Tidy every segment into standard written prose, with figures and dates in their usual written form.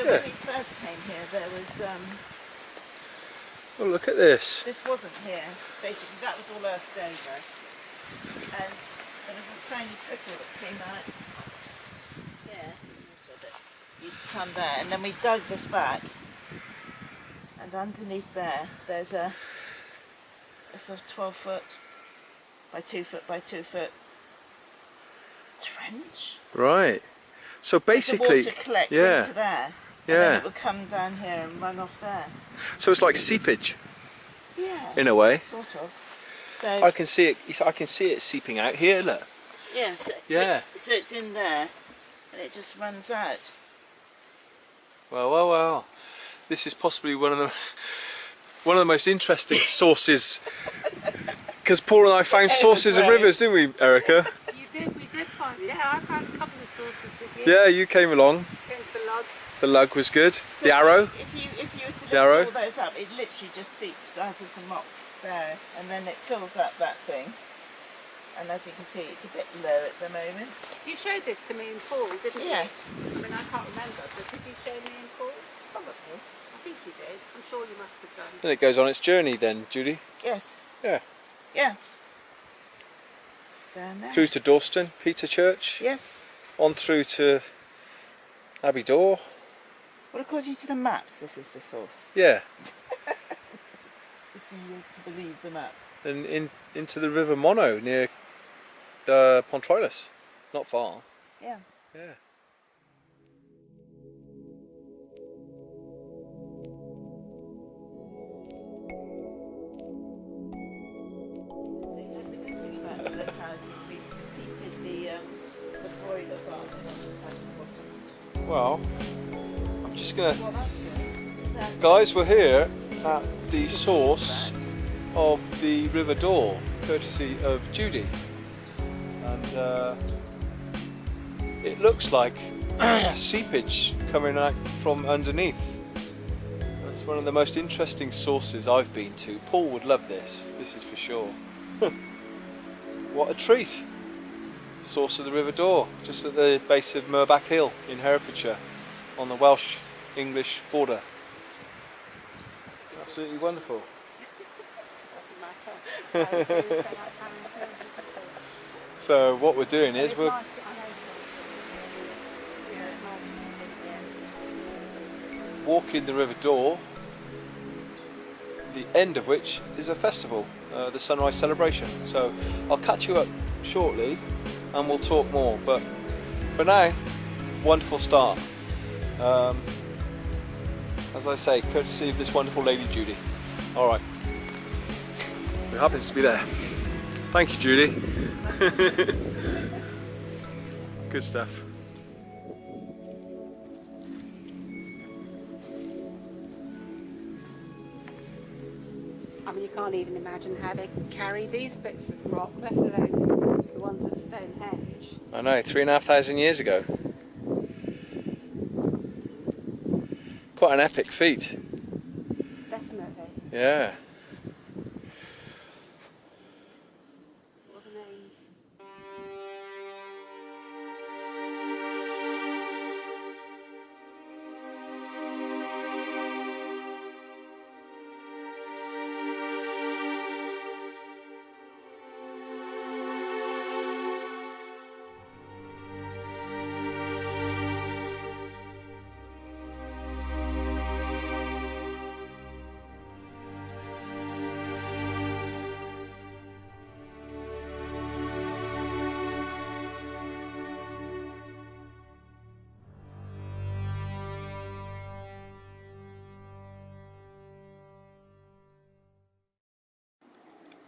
So when we first came here, there was Oh, look at this. this wasn't here. Basically, that was all earthed over, and there was a tiny trickle that came out here. So that used to come there, and then we dug this back, and underneath there's a sort of 12-foot by 2 foot by 2 foot trench. Right. So basically, the water collects yeah, into there. yeah. And then it would come down here and run off there. So it's like seepage, Yeah. in a way. Sort of. So I can see it. I can see it seeping out here. Look. yes. Yeah. So it's in there, and it just runs out. Well. This is possibly one of the most interesting sources. Because Paul and I found sources of rivers, didn't we, Erica? You did. We did find. Yeah, I found a couple of sources with you. Yeah, you came along. Came to the log. The lug was good. So The arrow. If you were to lift The arrow. all those up, it literally just seeps out of some rocks there, and then it fills up that thing. And as you can see, it's a bit low at the moment. You showed this to me in Paul, didn't you? Yes. I mean, I can't remember, but did you show me in Paul? Probably. I think you did. I'm sure you must have done. Then it goes on its journey then, Judy. Yes. Yeah. Yeah. Down there. Through to Dorston, Peter Church. Yes. On through to Abbey Dore. Well, according to the maps, this is the source. Yeah. If you were to believe the maps. And into the River Monnow near Pontroilus. Not far. Yeah. Yeah. Well, I'm just gonna, guys, we're here at the source of the River Dore, courtesy of Judy, and it looks like seepage coming out from underneath. It's one of the most interesting sources I've been to. Paul would love this. This is for sure. What a treat! Source of the River Dore, just at the base of Murbach Hill in Herefordshire, on the Welsh-English border. Absolutely wonderful. So what we're doing is we're walking the River Dore, the end of which is a festival, the sunrise celebration. So I'll catch you up shortly and we'll talk more, but for now, wonderful start. As I say, courtesy of this wonderful lady Judy. Alright, it happens to be there. Thank you, Judy. Good stuff. I mean, you can't even imagine how they carry these bits of rock, let alone the ones at Stonehenge. I know, 3,500 years ago. Quite an epic feat. Definitely. Yeah. What are the names?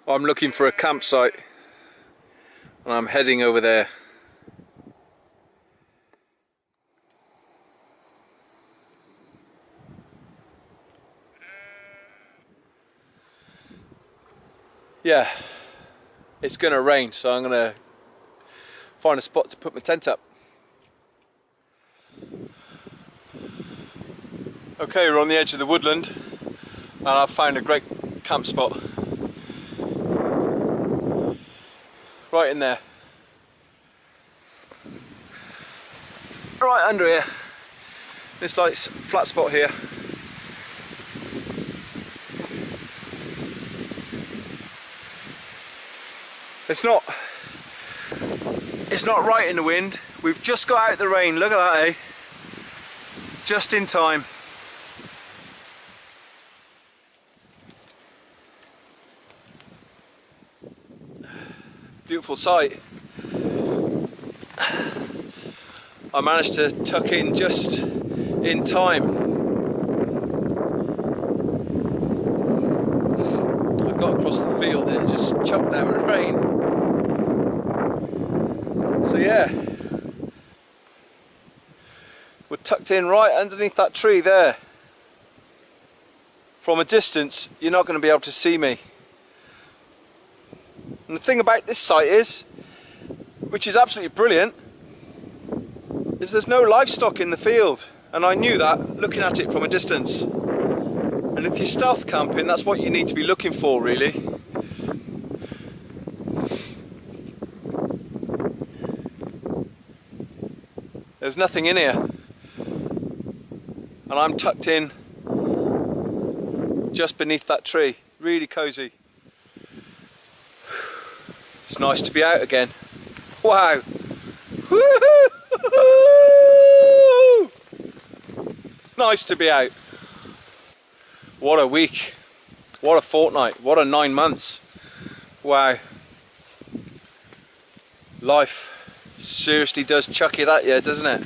I'm looking for a campsite and I'm heading over there. Yeah, it's gonna rain, so I'm gonna find a spot to put my tent up. Okay, we're on the edge of the woodland and I've found a great camp spot. Right in there. Right under here. This like flat spot here. It's not right in the wind. We've just got out the rain. Look at that, eh? Just in time. Beautiful sight. I managed to tuck in just in time. I got across the field and it just chucked down with rain. So yeah, we're tucked in right underneath that tree there. From a distance, you're not going to be able to see me. And the thing about this site is, which is absolutely brilliant, is there's no livestock in the field. And I knew that looking at it from a distance. And if you're stealth camping, that's what you need to be looking for, really. There's nothing in here. And I'm tucked in just beneath that tree. Really cosy. It's nice to be out again. Wow. Woo-hoo! Nice to be out. What a week. What a fortnight. What a 9 months. Wow. Life seriously does chuck it at you, doesn't it?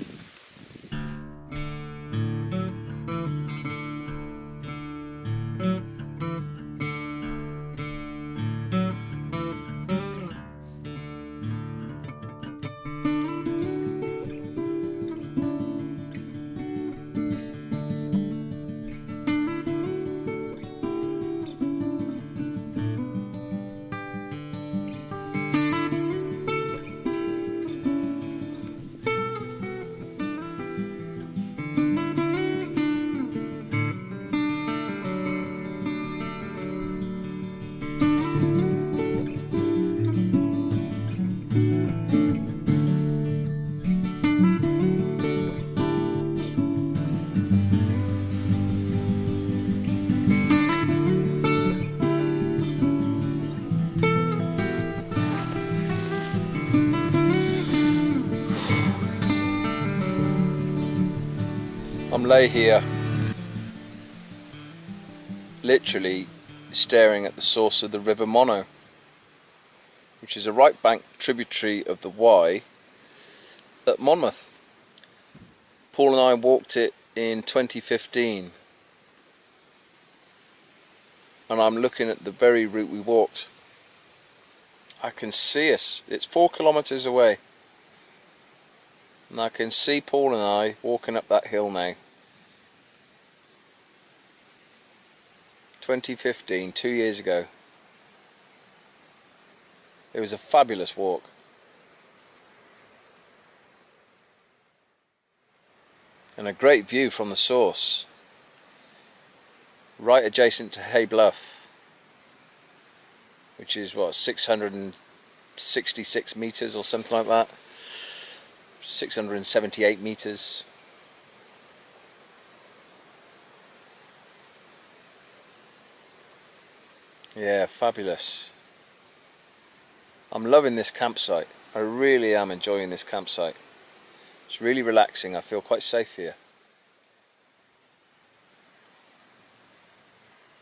I'm lay here, literally staring at the source of the River Monnow, which is a right bank tributary of the Wye at Monmouth. Paul and I walked it in 2015, and I'm looking at the very route we walked. I can see us, it's 4 kilometres away, and I can see Paul and I walking up that hill now. 2015, 2 years ago. It was a fabulous walk. And a great view from the source. Right adjacent to Hay Bluff, which is what, 666 metres or something like that. 678 metres. Yeah, fabulous. I'm loving this campsite. I really am enjoying this campsite. It's really relaxing. I feel quite safe here.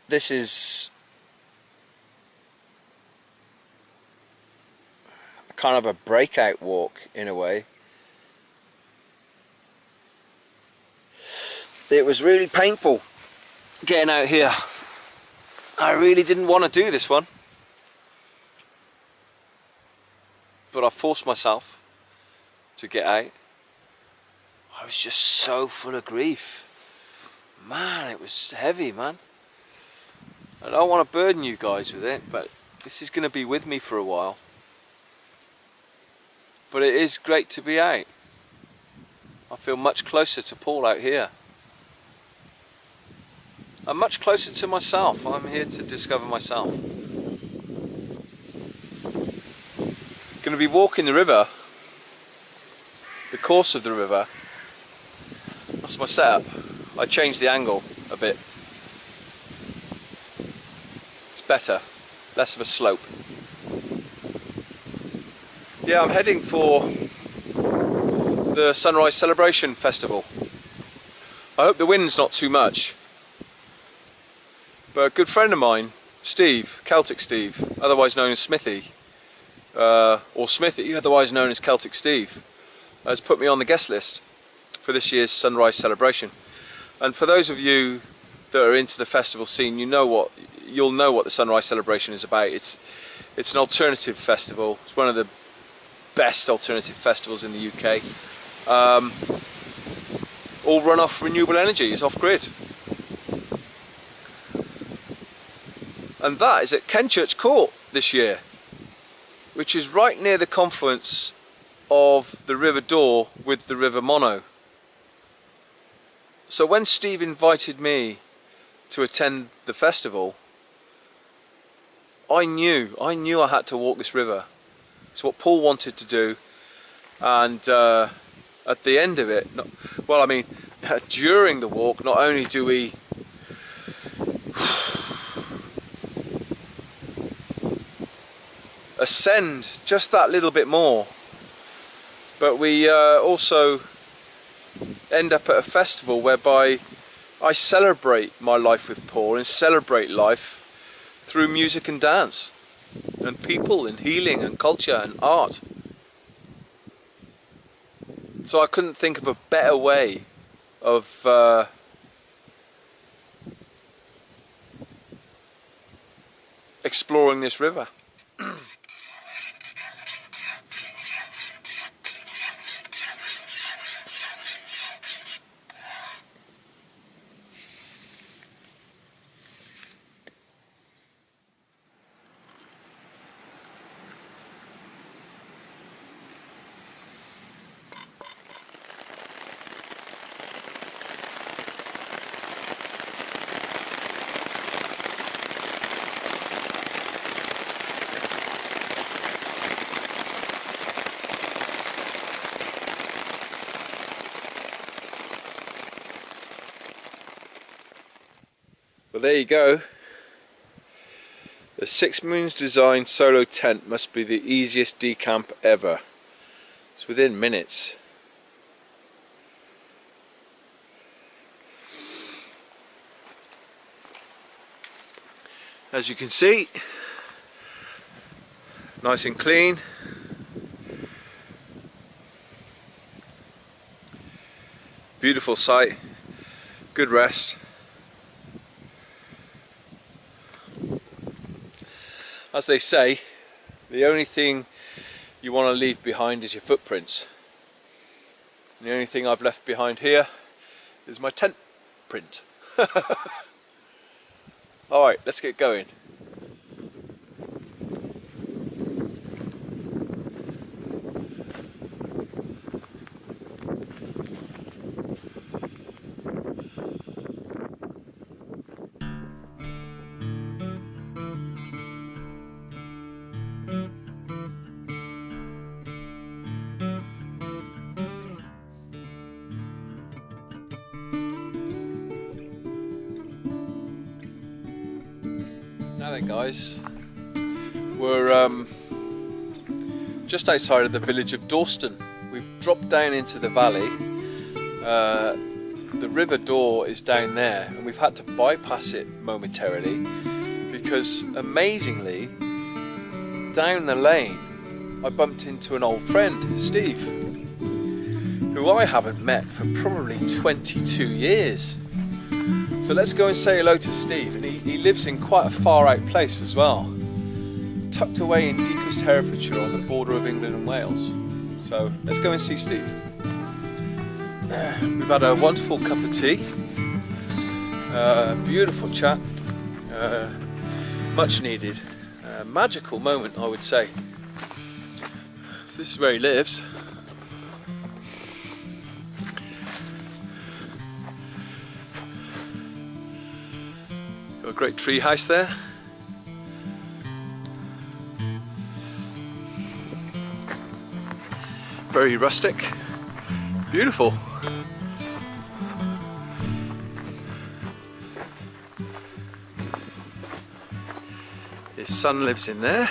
This is kind of a breakout walk in a way. It was really painful getting out here. I really didn't want to do this one, but I forced myself to get out. I was just so full of grief. Man, it was heavy, man. I don't want to burden you guys with it, but this is going to be with me for a while. But it is great to be out. I feel much closer to Paul out here. I'm much closer to myself. I'm here to discover myself. Going to be walking the river, the course of the river, That's my setup. I changed the angle a bit. It's better, less of a slope. Yeah, I'm heading for the Sunrise Celebration Festival. I hope the wind's not too much. But a good friend of mine, Steve, Celtic Steve, otherwise known as Smithy, or Smithy, otherwise known as Celtic Steve, has put me on the guest list for this year's Sunrise Celebration. And for those of you that are into the festival scene, you'll know what the Sunrise Celebration is about. It's an alternative festival. It's one of the best alternative festivals in the UK. All run off renewable energy. It's off grid. And that is at Kentchurch Court this year, which is right near the confluence of the River Dore with the River Monnow. So when Steve invited me to attend the festival, I knew I had to walk this river. It's what Paul wanted to do, and at the end of it, during the walk, not only do we ascend just that little bit more, but we also end up at a festival whereby I celebrate my life with Paul and celebrate life through music and dance and people and healing and culture and art. So I couldn't think of a better way of exploring this river. Well, there you go. The Six Moons Design solo tent must be the easiest decamp ever. It's within minutes. As you can see, nice and clean. Beautiful site, good rest. As they say, the only thing you want to leave behind is your footprints. And the only thing I've left behind here is my tent print. Alright, let's get going. Now then guys, we're just outside of the village of Dorston. We've dropped down into the valley. The River Dore is down there and we've had to bypass it momentarily because amazingly down the lane I bumped into an old friend, Steve, who I haven't met for probably 22 years. So let's go and say hello to Steve, and he lives in quite a far out place as well, tucked away in deepest Herefordshire on the border of England and Wales. So let's go and see Steve. We've had a wonderful cup of tea, beautiful chat, much needed, magical moment I would say. So this is where he lives. Got a great tree house there. Very rustic, beautiful. His son lives in there.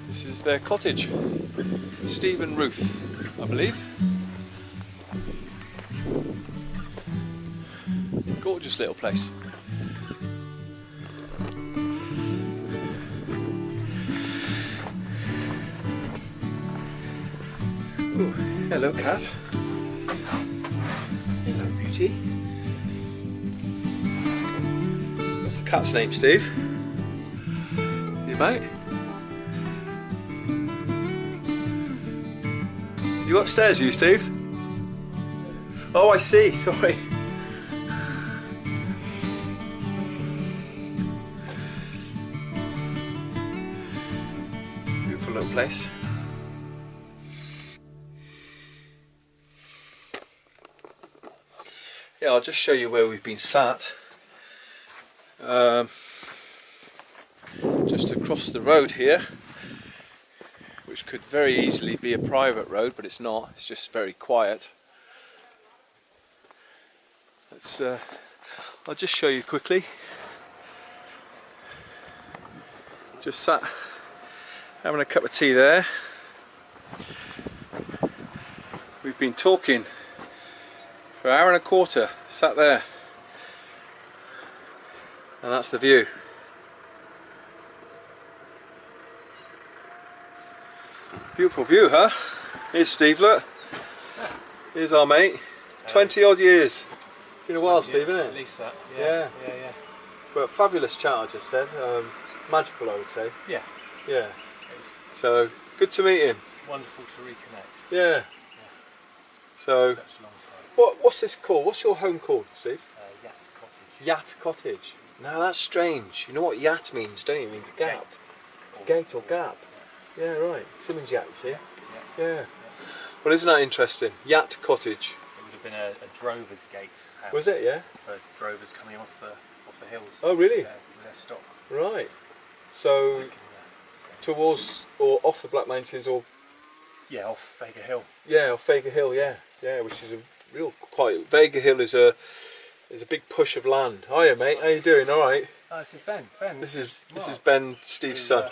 This is their cottage. Steve and Ruth, I believe. Gorgeous little place. Ooh, hello, cat. Hello, beauty. What's the cat's name, Steve? You mate? You upstairs, you, Steve? Oh, I see. Sorry. Beautiful little place. Yeah, I'll just show you where we've been sat. Just across the road here, which could very easily be a private road, but it's not. It's just very quiet. I'll just show you quickly. Just sat having a cup of tea there. We've been talking for an hour and a quarter, sat there, and that's the view. Beautiful view, huh? Here's Steve, look. Here's our mate. 20 odd years. Been a while, Steve, isn't it? At least that. Yeah. But fabulous chat, I just said. Magical, I would say. Yeah. Yeah. So good to meet him. Wonderful to reconnect. Yeah. So Such a long time. what's this called? What's your home called, Steve? Yacht Cottage. Yacht Cottage. Now that's strange. You know what yacht means, don't you? It means gap. Gate or gap. Yeah, right. Simmons Yacht, you see? Yeah. Well, isn't that interesting? Yacht Cottage. It would have been a drover's gate house. Was it? Yeah. For drovers coming off the hills. Oh, really? With their stock. Right. So towards or off the Black Mountains, or Yeah, off Vega Hill. yeah, off Vega Hill. Yeah, which is a real quite. Vega Hill is a big push of land. Hiya, mate. How you doing? All right. Oh, this is Ben. Ben. This is Mark, Ben, Steve's who, son.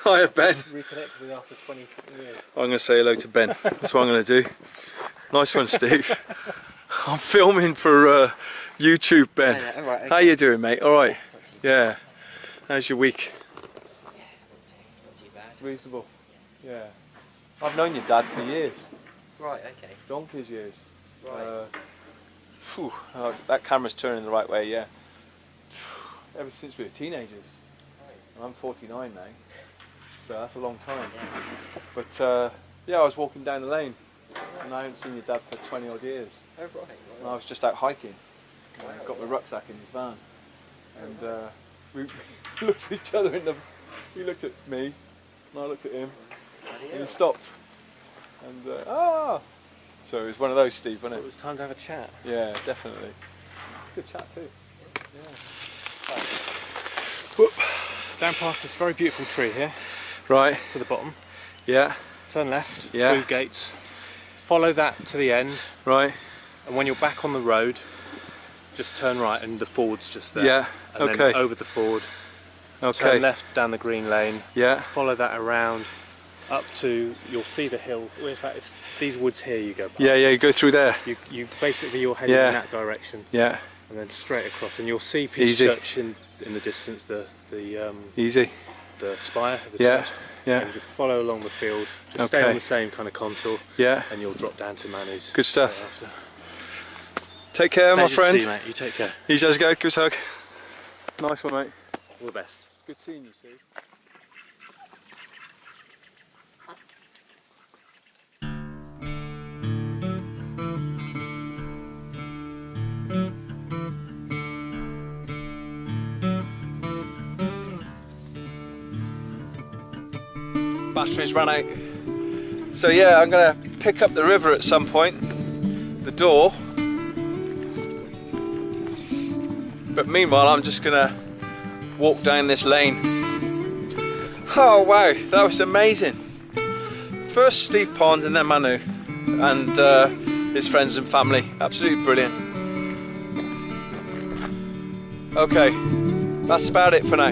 Hiya, Ben. Reconnected with after 20 years. I'm going to say hello to Ben. That's what I'm going to do. Nice one, Steve. I'm filming for YouTube, Ben. All right, okay. How you doing, mate? All right. Yeah. How's your week? Not too bad. Reasonable. Yeah. I've known your dad for years. Right, okay. Donkey's years. Right. That camera's turning the right way, yeah. Ever since we were teenagers. Right. And I'm 49 now, so that's a long time. Yeah. But yeah, I was walking down the lane, and I haven't seen your dad for 20 odd years. Oh, right. And I was just out hiking. I got my rucksack in his van, and we looked at each other he looked at me, and I looked at him, and he stopped. And so it was one of those, Steve, wasn't It it? was time to have a chat. Yeah, definitely. Good chat too. Down past this very beautiful tree here, Right. to the bottom. Yeah. Turn left, Yeah. through gates. Follow that to the end, Right. and when you're back on the road, just turn right, and the ford's just there. Yeah. And Okay. then over the ford, Okay. turn left down the green lane, Yeah. follow that around up to, you'll see the hill. Well, in fact, it's these woods here you go past. Yeah. Yeah. You go through there. You basically, you're heading Yeah. in that direction, Yeah. and then straight across, and you'll see Easy. Kentchurch in the distance, the Easy. spire of the Yeah. church. Yeah. And just follow along the field, just stay Okay. on the same kind of contour, Yeah. and you'll drop down to Mannow's. Good stuff. straight after. Take care, my Pleasure to friend. see you, mate. You take care. You just go. Give us a hug. Nice one, mate. All the best. Good seeing you, Steve. Batteries ran out. So yeah, I'm gonna pick up the river at some point, the Dore. But meanwhile, I'm just gonna walk down this lane. Oh wow, that was amazing. First Steve Pond and then Monnow and his friends and family. Absolutely brilliant. Okay, that's about it for now.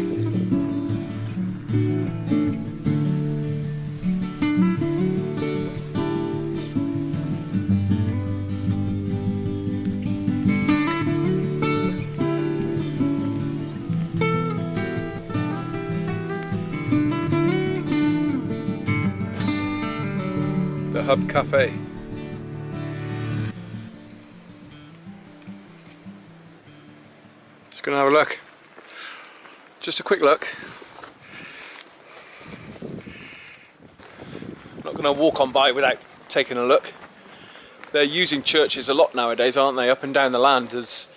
The Hub Cafe. Just gonna have a look. Just a quick look. Not gonna walk on by without taking a look. They're using churches a lot nowadays, aren't they? Up and down the land as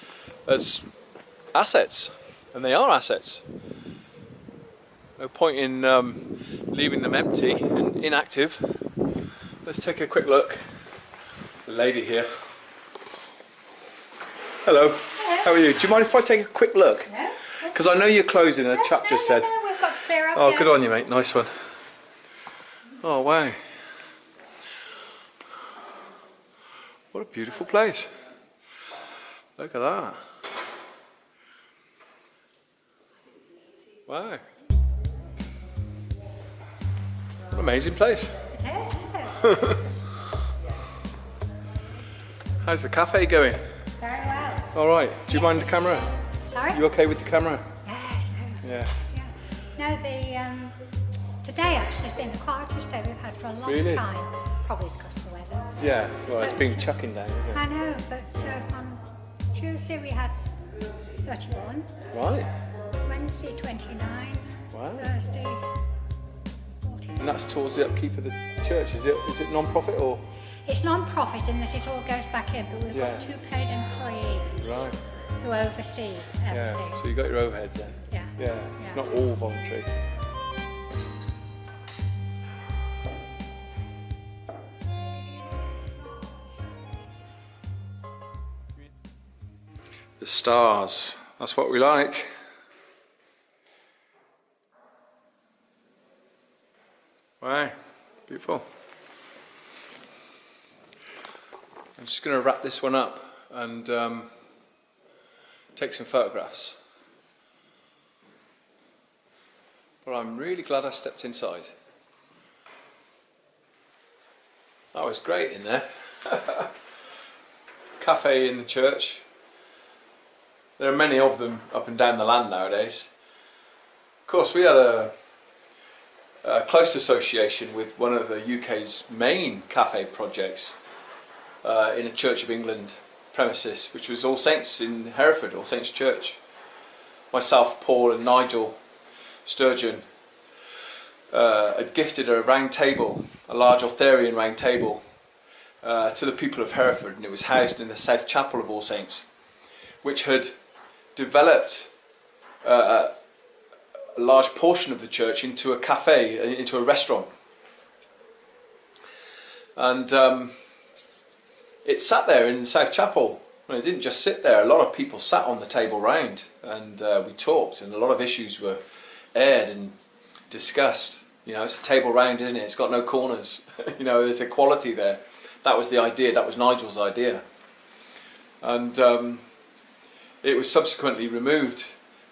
assets, and they are assets. No point in leaving them empty and inactive. Let's take a quick look. There's a lady here. Hello. Hello. How are you? Do you mind if I take a quick look? No. Because I know you're closing, a chap just said. No, we've got to clear up. Oh, yeah. good on you, mate. Nice one. Oh, wow. What a beautiful place. Look at that. Wow. What an amazing place. It is. How's the cafe going? Very well. All right. Do you mind the camera? Sorry? You okay with the camera? Yes. Yeah. No, today actually has been the quietest day we've had for a long Really? time. Probably because of the weather. Yeah. Well, it's been chucking down, isn't I know, but on Tuesday we had 31, it? Right. Wednesday 29, Wow. Thursday 40. And that's towards the upkeep of the church. Is it non-profit or? It's non-profit in that it all goes back in, but we've Yeah. got 2 paid employees Right. who oversee everything. Yeah. So you got your overheads then. Yeah. Yeah. Yeah. It's not all voluntary. The stars. That's what we like. Wow, beautiful. I'm just going to wrap this one up and take some photographs. But I'm really glad I stepped inside. That was great in there. Cafe in the church. There are many of them up and down the land nowadays. Of course, we had a close association with one of the UK's main cafe projects in a Church of England premises, which was All Saints in Hereford, All Saints Church. Myself, Paul and Nigel Sturgeon had gifted a round table, a large Arthurian round table, to the people of Hereford, and it was housed in the South Chapel of All Saints, which had developed a large portion of the church into a cafe, into a restaurant. And it sat there in the South Chapel. Well, it didn't just sit there, a lot of people sat on the table round, and we talked, and a lot of issues were aired and discussed. You know, it's a table round, isn't it? It's got no corners. You know, there's equality there. That was the idea, that was Nigel's idea. And it was subsequently removed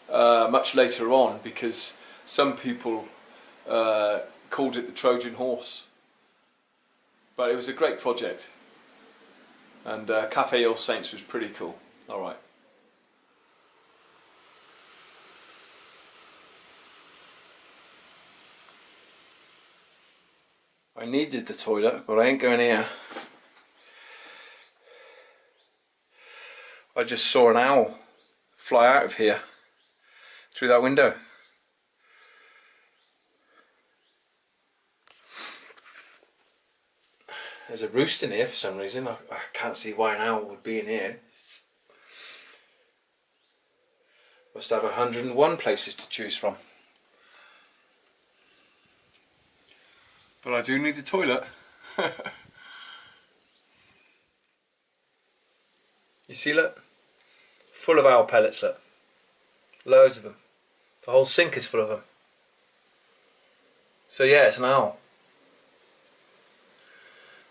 much later on because some people called it the Trojan horse. But it was a great project. And Cafe All Saints was pretty cool. All right. I needed the toilet, but I ain't going here. I just saw an owl fly out of here through that window. There's a roost in here for some reason. I can't see why an owl would be in here. Must have 101 places to choose from. But I do need the toilet. You see, look, full of owl pellets, look. Loads of them. The whole sink is full of them. So yeah, it's an owl.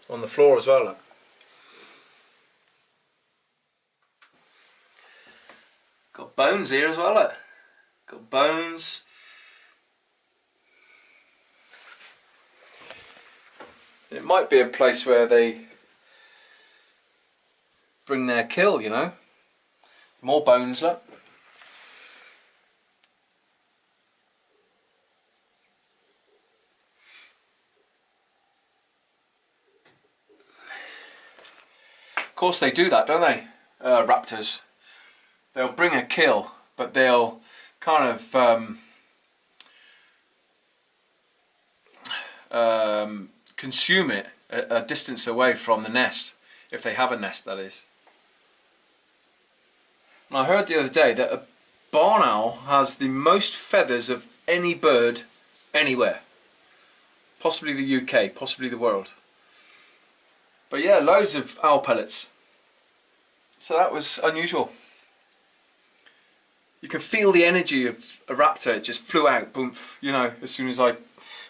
On the floor as well, look. Got bones here as well, look. Got bones. It might be a place where they bring their kill, you know. More bones, look. Of course they do that, don't they? Raptors. They'll bring a kill, but they'll kind of consume it a distance away from the nest, if they have a nest, that is. And I heard the other day that a barn owl has the most feathers of any bird anywhere. Possibly the UK, possibly the world. But yeah, loads of owl pellets. So that was unusual. You can feel the energy of a raptor. It just flew out, boom, you know, as soon as I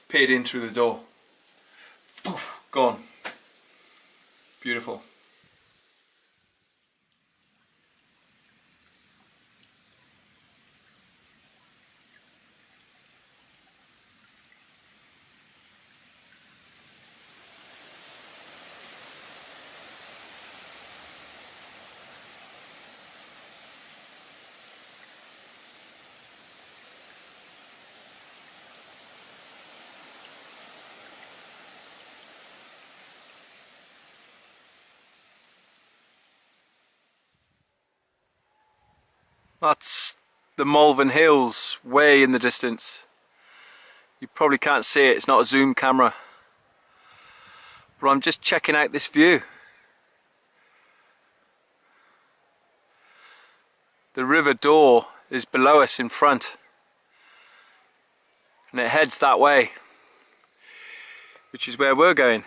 peered in through the door. Poof, gone. Beautiful. That's the Malvern Hills way in the distance. You probably can't see it, it's not a zoom camera. But I'm just checking out this view. The River Dore is below us in front. And it heads that way, which is where we're going.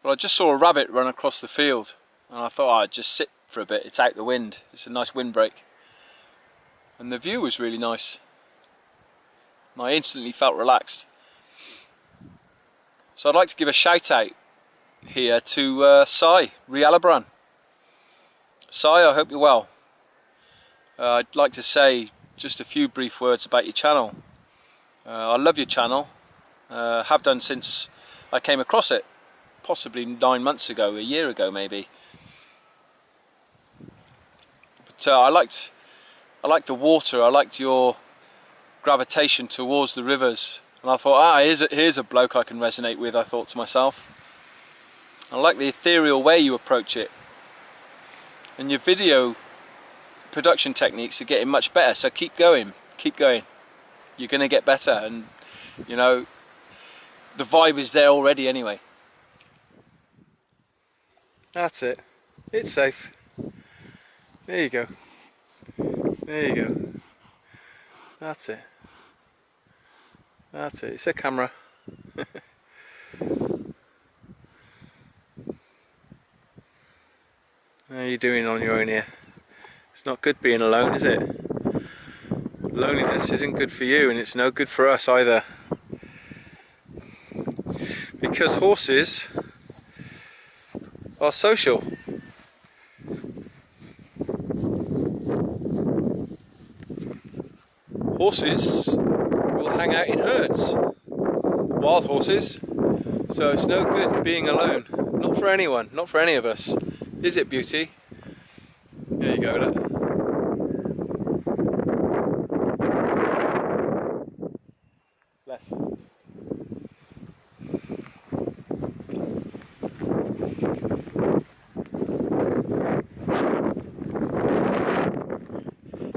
Well, I just saw a rabbit run across the field and I thought I'd just sit for a bit. It's out the wind, it's a nice windbreak. And the view was really nice. And I instantly felt relaxed. So I'd like to give a shout out here to Si Rialabran. Si, I hope you're well. I'd like to say just a few brief words about your channel. I love your channel, have done since I came across it. Possibly 9 months ago, a year ago maybe. But I liked the water. I liked your gravitation towards the rivers, and I thought, here's a bloke I can resonate with. I thought to myself. I like the ethereal way you approach it, and your video production techniques are getting much better. So keep going, keep going. You're going to get better, and you know the vibe is there already anyway. That's it. It's safe. There you go. There you go. That's it. That's it. It's a camera. How are you doing on your own here? It's not good being alone, is it? Loneliness isn't good for you, and it's no good for us either. Because horses are social. Horses will hang out in herds, wild horses, so it's no good being alone. Not for anyone, not for any of us. Is it, beauty? There you go, look. Bless.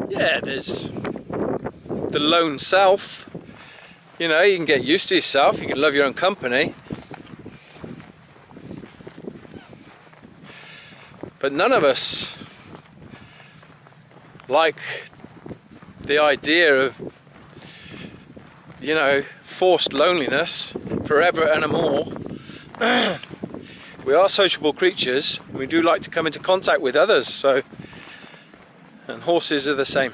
Yeah, there's the lone self. You know, you can get used to yourself, you can love your own company. But none of us like the idea of, you know, forced loneliness forever and more. We are sociable creatures. We do like to come into contact with others, so, and horses are the same.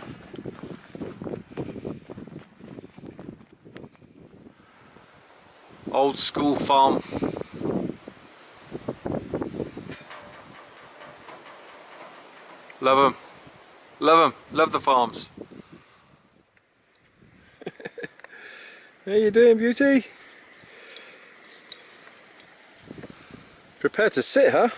Old school farm. Love them. Love them. Love the farms. How you doing, beauty? Prepared to sit, huh?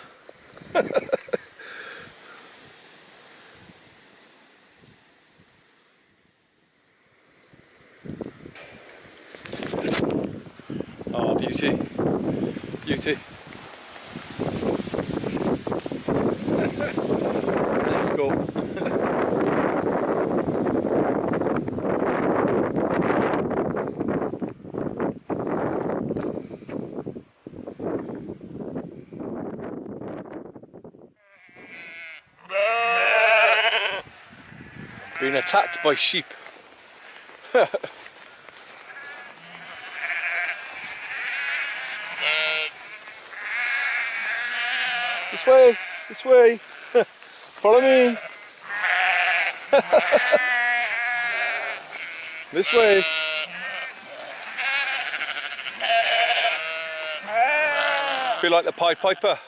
Oh, beauty. Beauty. Let's go. Being attacked by sheep. This way, this way. Follow me. This way. Feel like the Pied Piper.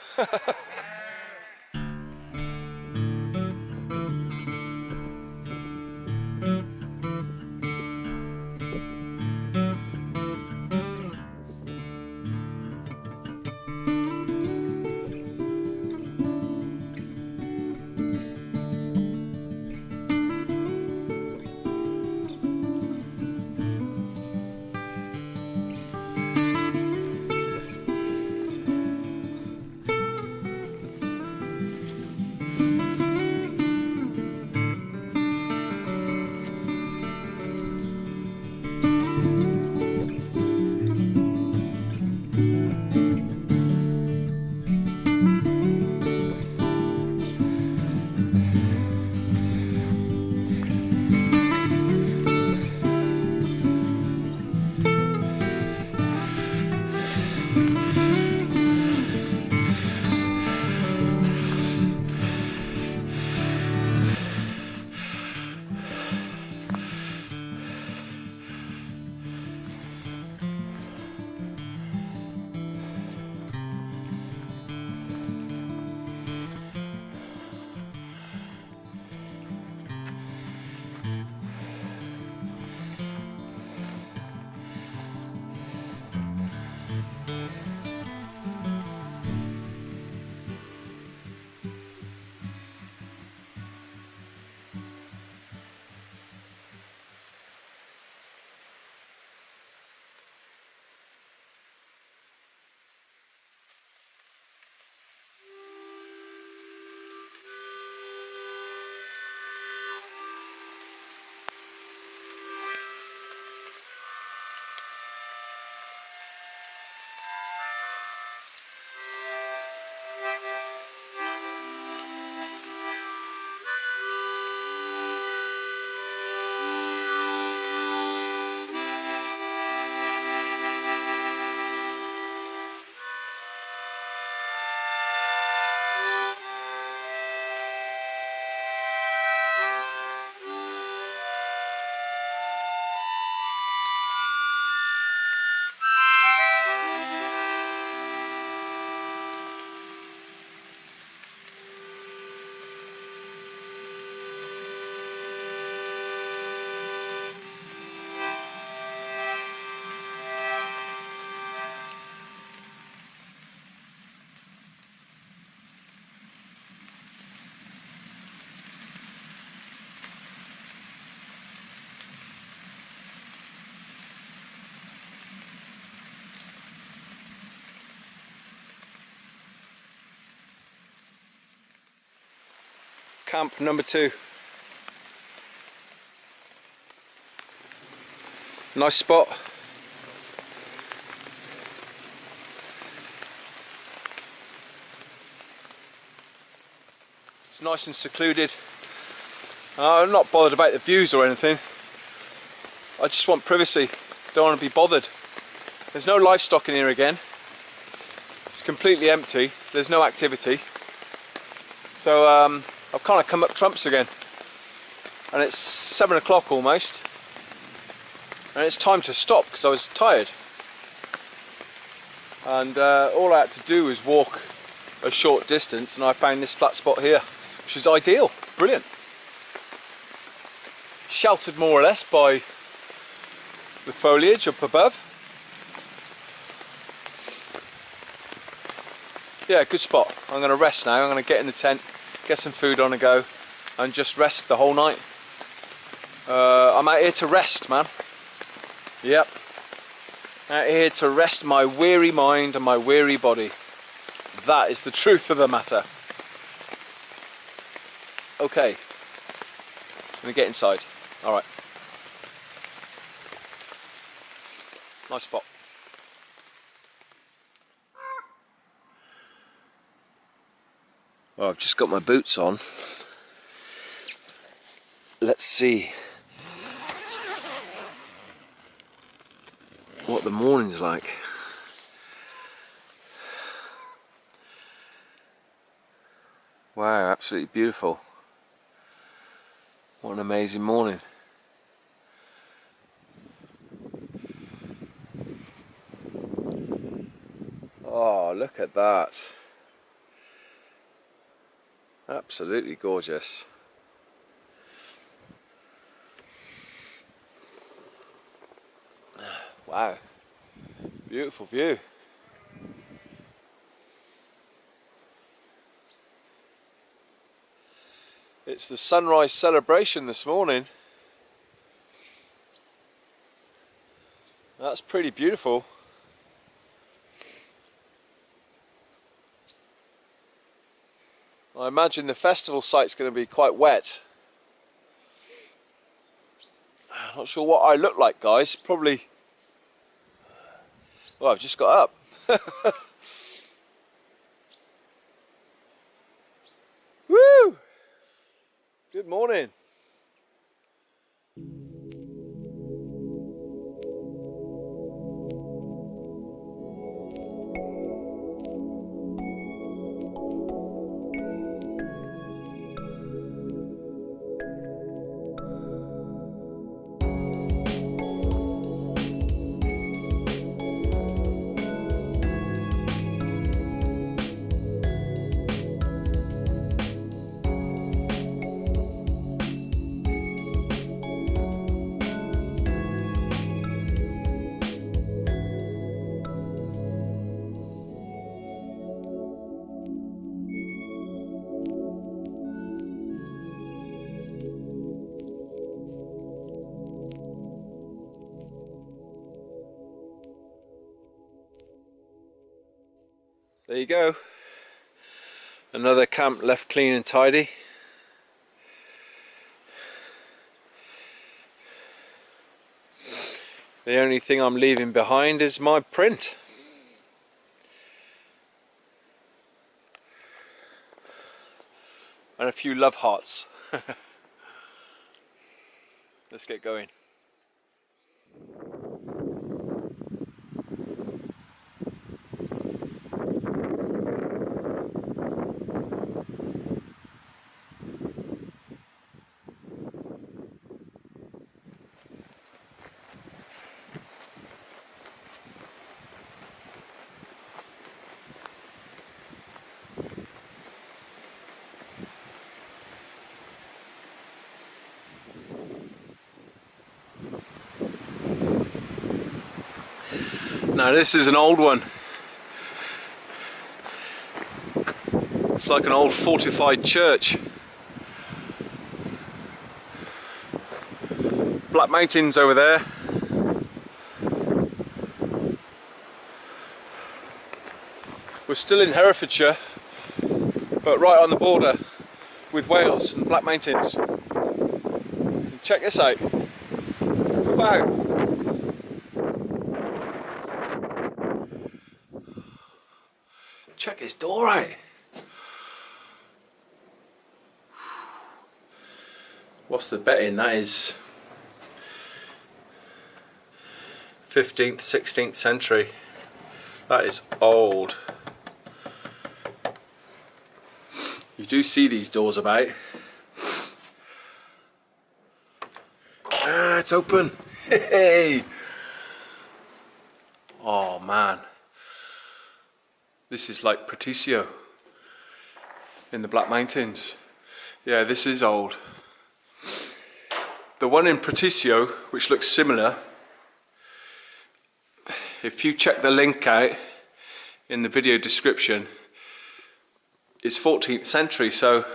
Camp number 2. Nice spot. It's nice and secluded. I'm not bothered about the views or anything. I just want privacy. Don't want to be bothered. There's no livestock in here again. It's completely empty. There's no activity. So I've kind of come up trumps again. And it's 7 o'clock almost. And it's time to stop because I was tired. and all I had to do was walk a short distance and I found this flat spot here, which is ideal. Brilliant. Sheltered more or less by the foliage up above. Yeah, good spot. I'm going to rest now. I'm going to get in the tent, get some food on the go, and just rest the whole night. I'm out here to rest, man. Yep. Out here to rest my weary mind and my weary body. That is the truth of the matter. Okay. I'm going to get inside. Alright. Nice spot. Well, I've just got my boots on. Let's see what the morning's like. Wow, absolutely beautiful. What an amazing morning. Oh, look at that. Absolutely gorgeous. Wow, beautiful view. It's the sunrise celebration this morning. That's pretty beautiful. I imagine the festival site's going to be quite wet. I'm not sure what I look like, guys. Probably. Well, I've just got up. Woo! Good morning. There you go. Another camp left clean and tidy. The only thing I'm leaving behind is my print. And a few love hearts. Let's get going. Now this is an old one. It's like an old fortified church. Black Mountains over there. We're still in Herefordshire, but right on the border with Wales and Black Mountains. Check this out. Wow. Check his door out. What's the betting? That is 15th, 16th century. That is old. You do see these doors about. Ah, it's open. Hey. Oh man. This is like Preston in the Black Mountains. Yeah, this is old. The one in Preston, which looks similar, if you check the link out in the video description, it's 14th century, so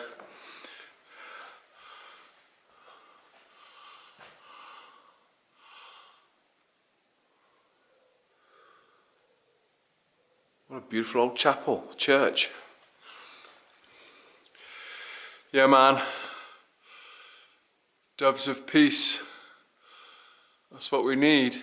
what a beautiful old chapel, church. Yeah, man. Doves of peace. That's what we need.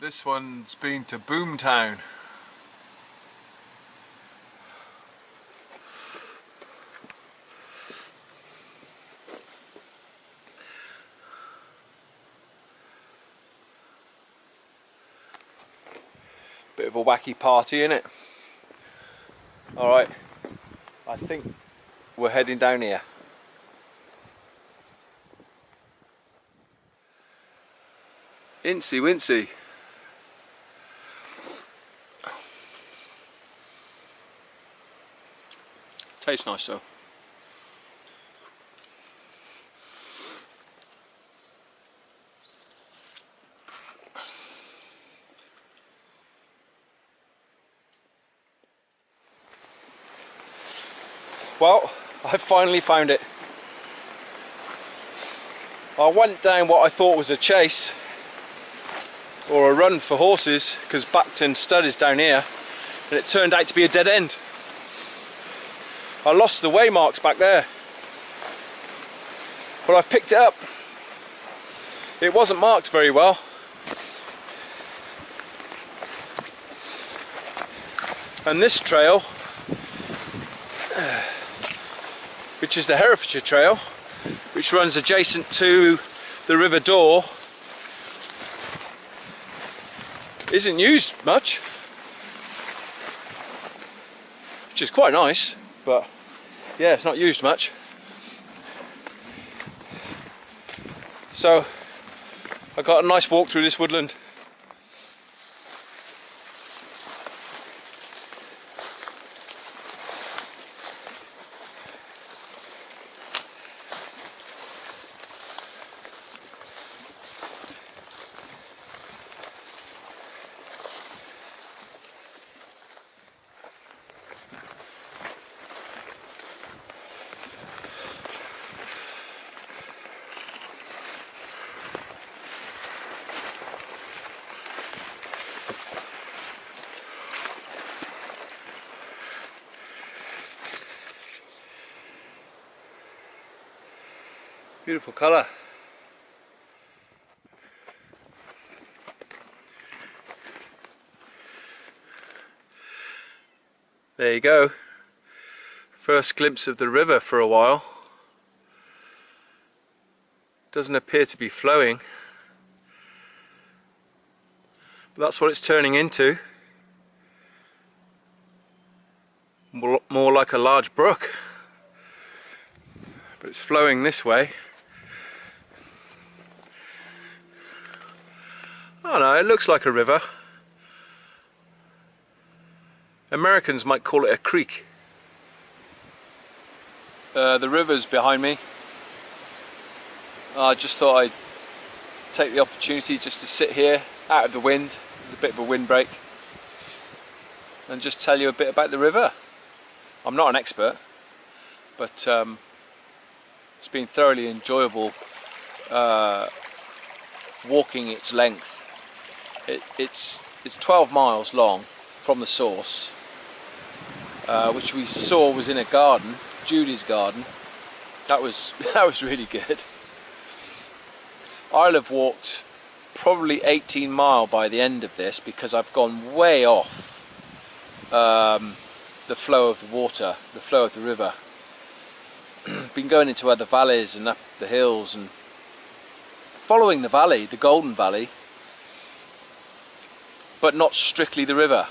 This one's been to Boomtown. Bit of a wacky party, innit? Alright, I think we're heading down here. Incy wincy. Tastes nice though. Well, I finally found it. I went down what I thought was a chase or a run for horses, because Backton Stud is down here, and it turned out to be a dead end. I lost the waymarks back there, but I've picked it up. It wasn't marked very well. And this trail, which is the Herefordshire Trail, which runs adjacent to the River Dore, isn't used much, which is quite nice, but yeah, it's not used much. So I got a nice walk through this woodland. Beautiful colour. There you go. First glimpse of the river for a while. Doesn't appear to be flowing, but that's what it's turning into. More like a large brook, but it's flowing this way. Oh no, it looks like a river. Americans might call it a creek. The river's behind me. I just thought I'd take the opportunity just to sit here out of the wind. There's a bit of a windbreak, and just tell you a bit about the river. I'm not an expert, but it's been thoroughly enjoyable walking its length. It's 12 miles long from the source, which we saw was in a garden, Judy's garden. That was really good. I'll have walked probably 18 miles by the end of this, because I've gone way off the flow of the water, the flow of the river. Been going into other valleys and up the hills and following the valley, the Golden Valley, but not strictly the river.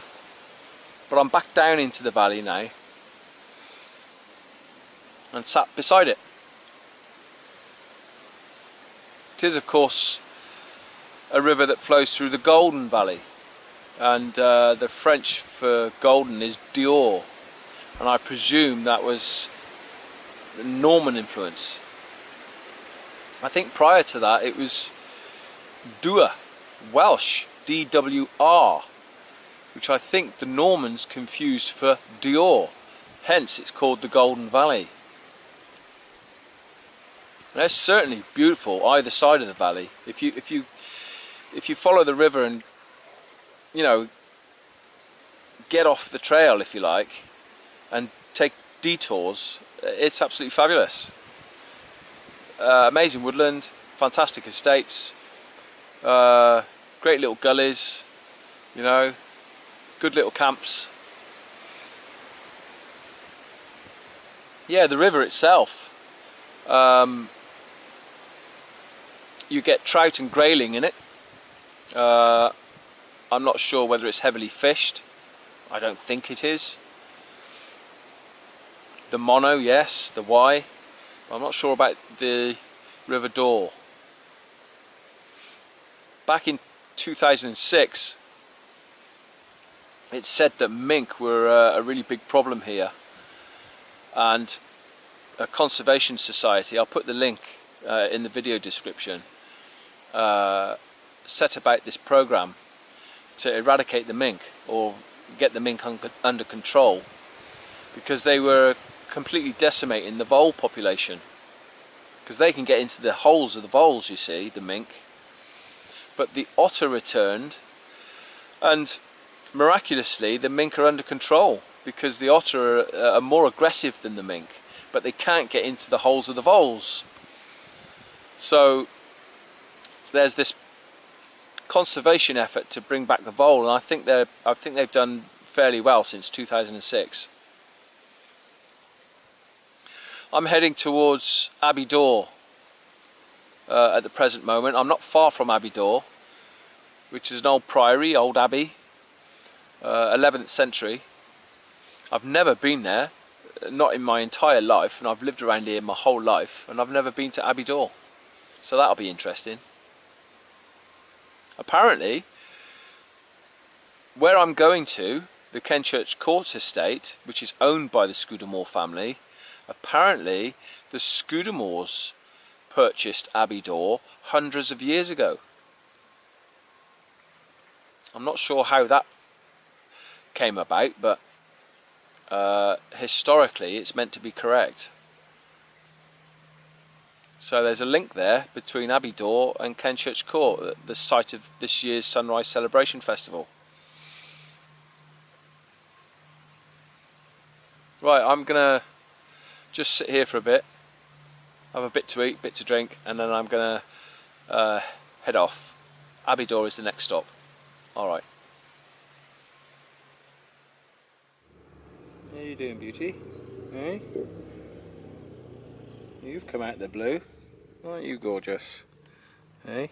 But I'm back down into the valley now and sat beside it. It is, of course, a river that flows through the Golden Valley, and the French for golden is Dore, and I presume that was the Norman influence. I think prior to that it was Dwr, Welsh, D-W-R, which I think the Normans confused for Dore, hence it's called the Golden Valley. And it's certainly beautiful either side of the valley. If you follow the river and, you know, get off the trail, if you like, and take detours, it's absolutely fabulous. Amazing woodland, fantastic estates, great little gullies, you know, good little camps. Yeah, the river itself, you get trout and grayling in it. I'm not sure whether it's heavily fished. I don't think it is. The Monnow, yes, the Y. I'm not sure about the River Dore. Back in 2006, it said that mink were a really big problem here, and a conservation society, I'll put the link in the video description, set about this program to eradicate the mink, or get the mink under control, because they were completely decimating the vole population, because they can get into the holes of the voles, you see, the mink. But the otter returned, and miraculously the mink are under control, because the otter are more aggressive than the mink, but they can't get into the holes of the voles. So there's this conservation effort to bring back the vole, and I think they've done fairly well since 2006. I'm heading towards Abbey Dore at the present moment. I'm not far from Abbey Dore, which is an old priory, old abbey, 11th century. I've never been there, not in my entire life, and I've lived around here my whole life, and I've never been to Abbey Dore, so that'll be interesting. Apparently, where I'm going to, the Kentchurch Court estate, which is owned by the Scudamore family, apparently the Scudamores purchased Abbey Dore hundreds of years ago. I'm not sure how that came about, but historically it's meant to be correct. So there's a link there between Abbey Dore and Kentchurch Court, the site of this year's Sunrise Celebration Festival. Right, I'm gonna just sit here for a bit, have a bit to eat, bit to drink, and then I'm gonna head off. Abbey Dore is the next stop. Alright. How you doing, beauty? Hey? You've come out of the blue. Aren't you gorgeous? Hey?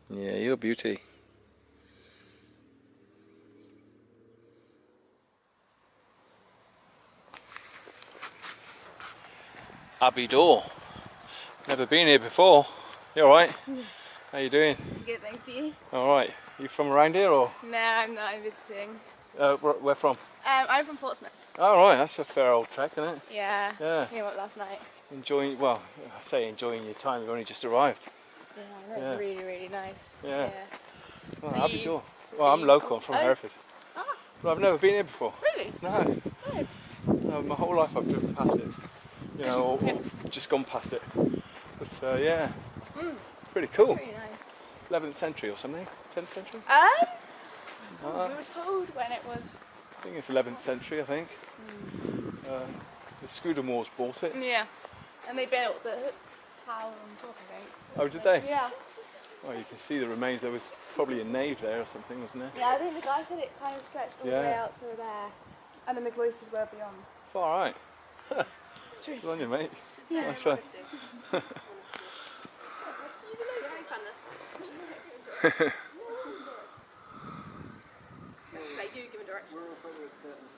Yeah, you're a beauty. Abbey Dore. Never been here before. You alright? Yeah. How you doing? Good, thank you. Alright. You from around here or? No, I'm not. I'm visiting. Where from? I'm from Portsmouth. Oh right, that's a fair old trek, isn't it? Yeah. Yeah. Came up last night. Enjoying, well, I say enjoying your time, you've only just arrived. Yeah, that's Yeah. really, really nice. Yeah. Well, Are Abbey you- Dore. Well, are I'm you local, com- I'm from oh. Hereford. Ah, But I've never been here before. really? No. Oh. No, my whole life I've driven past it. You know, or just gone past it. But yeah, pretty cool. Pretty nice. 11th century or something? 10th century? We were told when it was. I think it's 11th century, I think. The Scudamores bought it. Yeah. And they built the tower on top, I think. Oh, did they? Yeah. Oh, you can see the remains. There was probably a nave there or something, wasn't there? Yeah, I think the guy said it kind of stretched all the way Yeah. out to there. And then the cloisters were beyond. Far right. It's really Good on you, mate. Yeah. Nice one.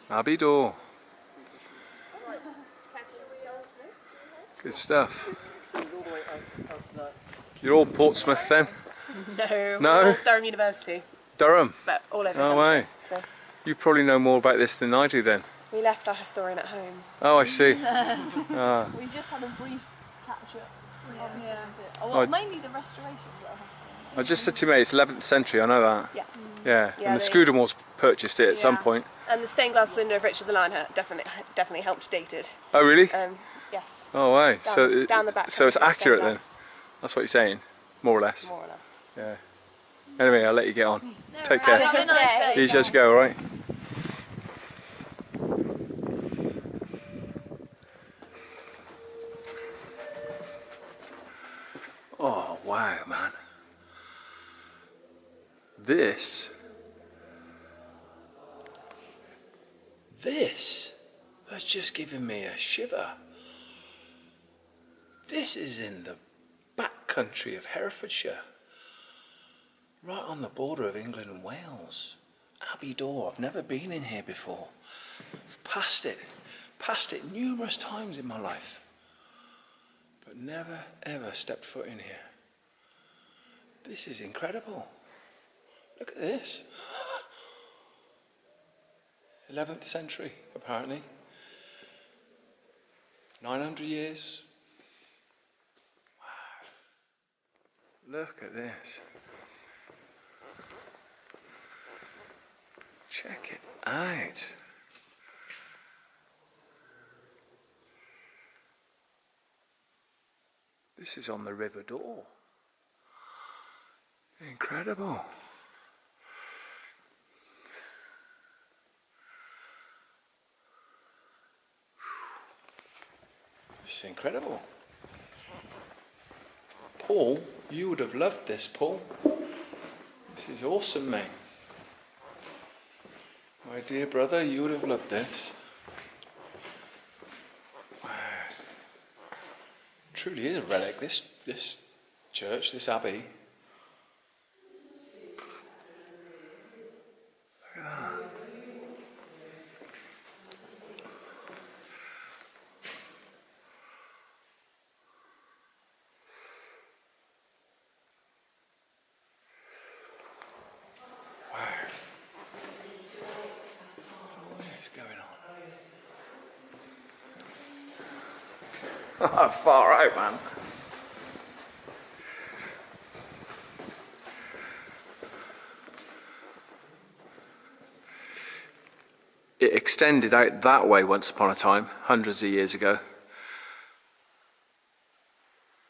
Abbey Dore. Good stuff. You're all Portsmouth then? No, No? all Durham University, Durham? but all over No Hampshire. way. So You probably know more about this than I do then. we left our historian at home. Oh, I see. We just had a brief catch up. Well, mainly the restorations that are happening. I just said to you, mate, it's 11th century, I know that. Yeah. Yeah, Yeah, and the they- Scudamores purchased it at some Yeah. point. And the stained glass window of Richard the Lion definitely helped date it. Oh, really? Yes. Oh, wow. Down, down the back. So it's comes the stained accurate then? glass, That's what you're saying? More or less? more or less. Yeah. Anyway, I'll let you get on. Take care. Have a nice day. Easy as you go, alright? Oh, wow, man. This has just given me a shiver. This is in the back country of Herefordshire, right on the border of England and Wales. Abbey Dore. I've never been in here before. I've passed it numerous times in my life, but never ever stepped foot in here. This is incredible. Look at this. 11th century, apparently. 900 years. Wow. Look at this. Check it out. This is on the River Dore. Incredible. It's incredible. Paul, you would have loved this, Paul. This is awesome, mate. My dear brother, you would have loved this. Wow. Truly is a relic, this church, this abbey. Look at that. Far out, man. It extended out that way once upon a time, hundreds of years ago.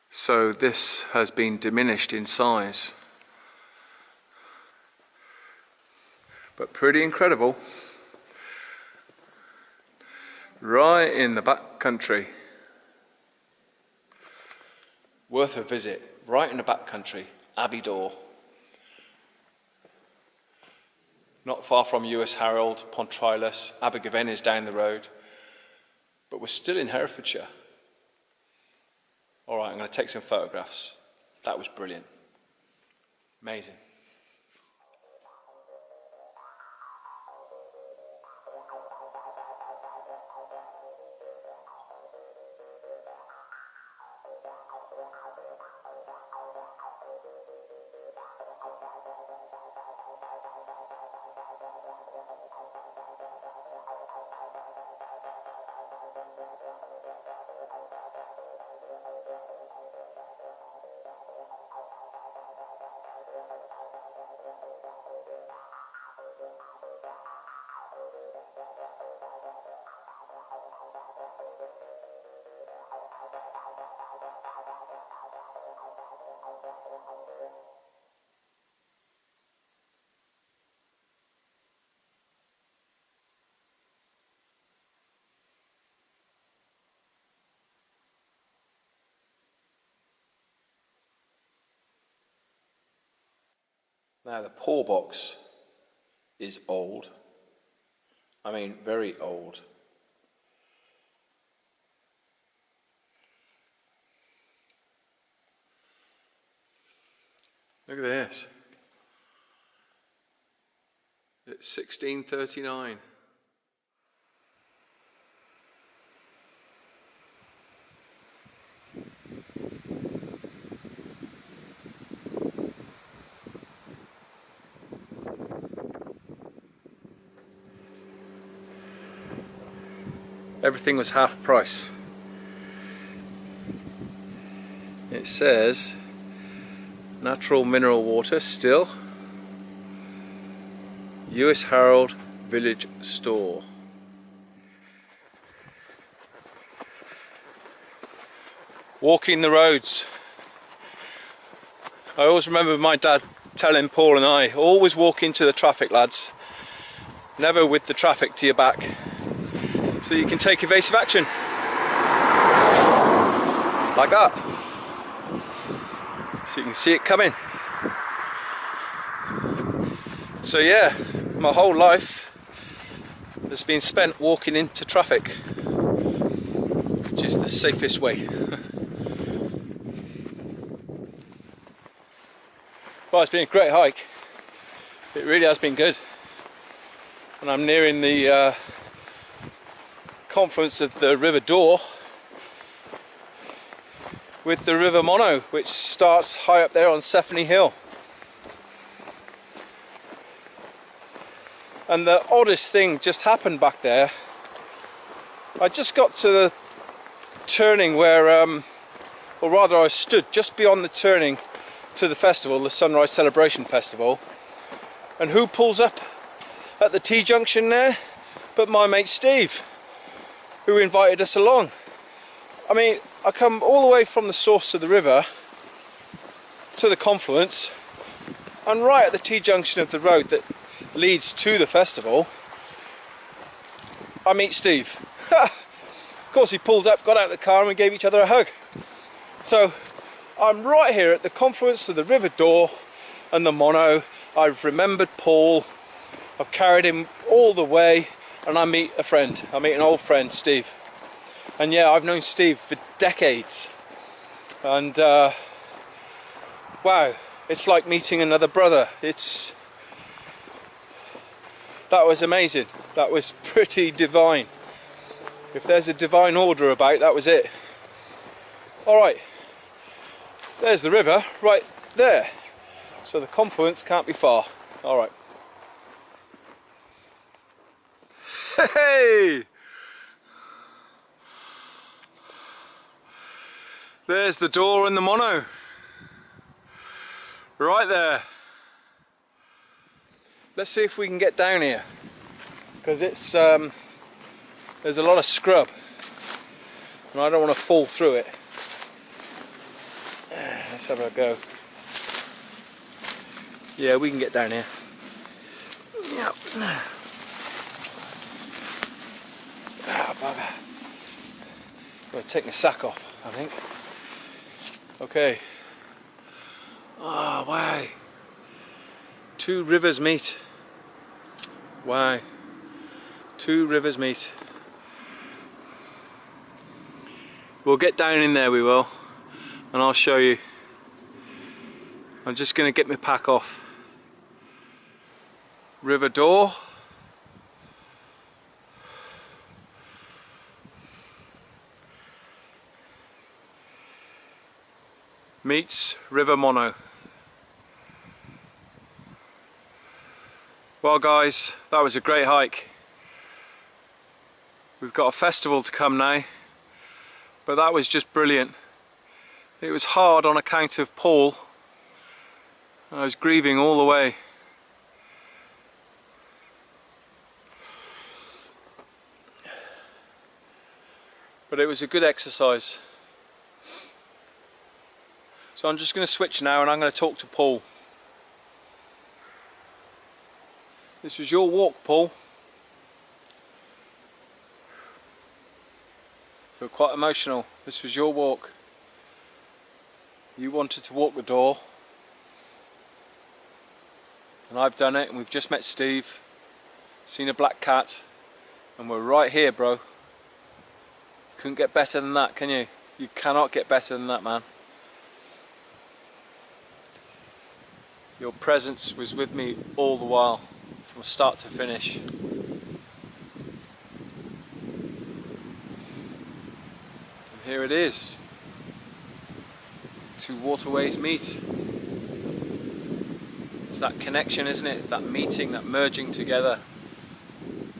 So this has been diminished in size. But pretty incredible. Right in the back country. Worth a visit, right in the back country, Abbey Dore. Not far from US Harold, Pontrilas, Abergavenny is down the road. But we're still in Herefordshire. All right, I'm going to take some photographs. That was brilliant. Amazing. Now the pour box is old. I mean, very old. Look at this. 1639. Everything was half price. It says natural mineral water still. US Herald Village Store. Walking the roads. I always remember my dad telling Paul and I, always walk into the traffic, lads. Never with the traffic to your back. So you can take evasive action. Like that. So you can see it coming. So yeah, my whole life has been spent walking into traffic, which is the safest way. Well, it's been a great hike. It really has been good. And I'm nearing the confluence of the River Dore with the River Monnow, which starts high up there on Sefney Hill. And the oddest thing just happened back there. I just got to the turning where, or rather I stood just beyond the turning to the festival, the Sunrise Celebration Festival. And who pulls up at the T-junction there but my mate Steve, who invited us along. I mean, I come all the way from the source of the river to the confluence, and right at the T-junction of the road that leads to the festival, I meet Steve. Of course he pulled up, got out of the car, and we gave each other a hug. So I'm right here at the confluence of the River Dore and the Monnow. I've remembered Paul, I've carried him all the way, and I meet a friend. I meet an old friend, Steve. And yeah, I've known Steve for decades. And wow, it's like meeting another brother. That was amazing. That was pretty divine. If there's a divine order about, that was it. Alright, there's the river right there. So the confluence can't be far. Alright. Hey! There's the Dore and the Monnow. Right there. Let's see if we can get down here, because it's there's a lot of scrub and I don't want to fall through it. Let's have a go. Yeah, we can get down here. Yep. Ah, bugger. I'm going to take my sack off, I think. Okay. Oh, wow. Two rivers meet. Wow. Two rivers meet. We'll get down in there, we will, and I'll show you. I'm just going to get my pack off. River Dore. Meets River Monnow. Well guys, that was a great hike. We've got a festival to come now, but that was just brilliant. It was hard on account of Paul. I was grieving all the way. But it was a good exercise. So I'm just going to switch now and I'm going to talk to Paul. This was your walk, Paul. I feel quite emotional. This was your walk. You wanted to walk the Dore. And I've done it, and we've just met Steve. Seen a black cat. And we're right here, bro. Couldn't get better than that, can you? You cannot get better than that, man. Your presence was with me all the while. from start to finish. And here it is. Two waterways meet. It's that connection, isn't it? That meeting, that merging together.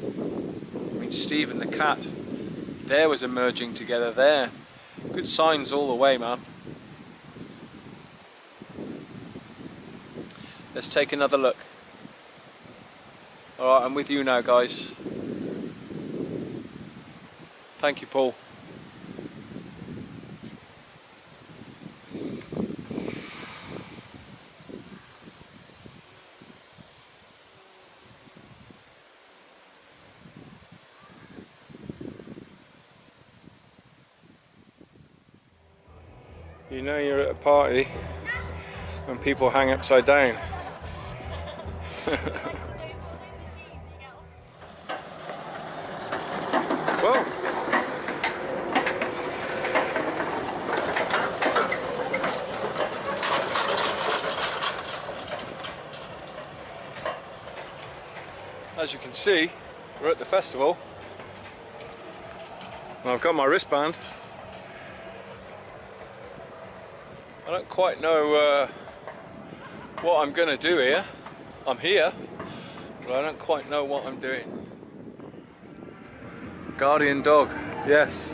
I mean, Steve and the cat, there was a merging together there. Good signs all the way, man. Let's take another look. Alright, I'm with you now, guys. Thank you, Paul. You know you're at a party when people hang upside down. Whoa! As you can see, we're at the festival. And I've got my wristband. I don't quite know what I'm going to do here. I'm here, but I don't quite know what I'm doing. Guardian dog, yes.